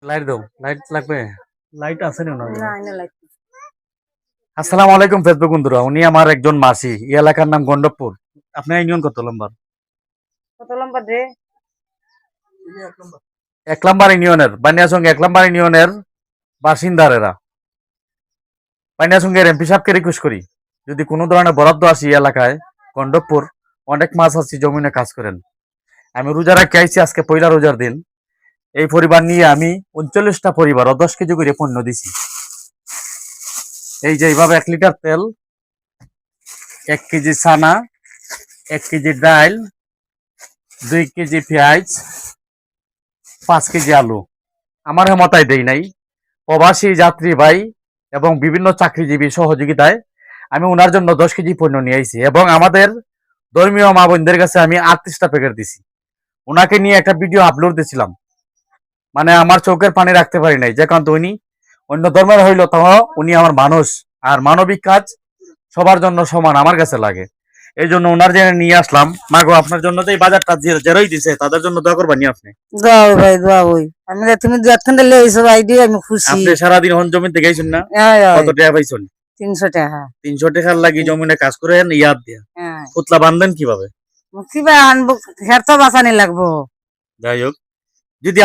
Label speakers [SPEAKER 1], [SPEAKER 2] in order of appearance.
[SPEAKER 1] Light দাও, light লাগবে। Light আছে না?
[SPEAKER 2] না না লাইট
[SPEAKER 1] আসসালামু আলাইকুম ফেসবুক বন্ধুরা, উনি আমার একজন মাসি। এই এলাকার নাম গন্ডবপুর। আপনার ইউনিয়ন কত নম্বর?
[SPEAKER 2] কত লম্বা রে?
[SPEAKER 1] 1 নম্বর ইউনিয়নের বানিয়াসঙ্গে 1 নম্বর ইউনিয়নের বাসিন্দারেরা। বানিয়াসঙ্গের এমপি সাহেবকে রিকোয়েস্ট করি, যদি কোনো ধরনের বরাদ্দ আসি এই এলাকায় গন্ডবপুর, অনেক মাছ আছে, জমিনে কাজ করেন। আমি রোজা রাখতে আইছি, আজকে পয়লা রোজার দিন। এই পরিবার নিয়ে আমি 39টা পরিবার 10 কেজি করে পণ্য দিছি। এই যে এইভাবে 1 লিটার তেল, 1 কেজি ছানা, 1 কেজি ডাল, 2 কেজি পেঁয়াজ, 5 কেজি আলু। আমার হেমতায় দেই নাই, প্রবাসী যাত্রী ভাই এবং বিভিন্ন চাকরিজীবী সহযোগিতায় আমি ওনার জন্য 10 কেজি পণ্য নিয়ে আইছি এবং আমাদের ধর্মীয় মা বোনদের কাছে আমি 38টা প্যাকেট দিছি। ওনাকে নিয়ে একটা ভিডিও আপলোড দিয়েছিলাম, মানে আমার চোখের পানি রাখতে পারি নাই, যে কারণ উনি অন্য ধর্মের হইলো তাও উনি আমার মানুষ। আর মানবিক কাজ সবার জন্য সমান আমার কাছে লাগে। এই জন্য ওনার জন্য নিয়ে আসলাম। মাগো, আপনার জন্য তো এই বাজারটা যেরই দিছে তাদের জন্য দোয়া করবানি। আপনি
[SPEAKER 2] দাও ভাই দাও ওই আমি তুমি যতক্ষণ দিলে এইসব আইডিয়া আমি খুশি।
[SPEAKER 1] আপনি সারাদিন হন জমিতে গেছেন না? কত টাকা পাইছেন?
[SPEAKER 2] 300 টাকা।
[SPEAKER 1] 300 টাকার লাগি জমিনে কাজ করেন ইয়াদ দিয়া, পুতলা বান্ধেন কিভাবে?
[SPEAKER 2] কিবা আনবো, খের তো বাঁচানি লাগবো।
[SPEAKER 1] যাই হোক,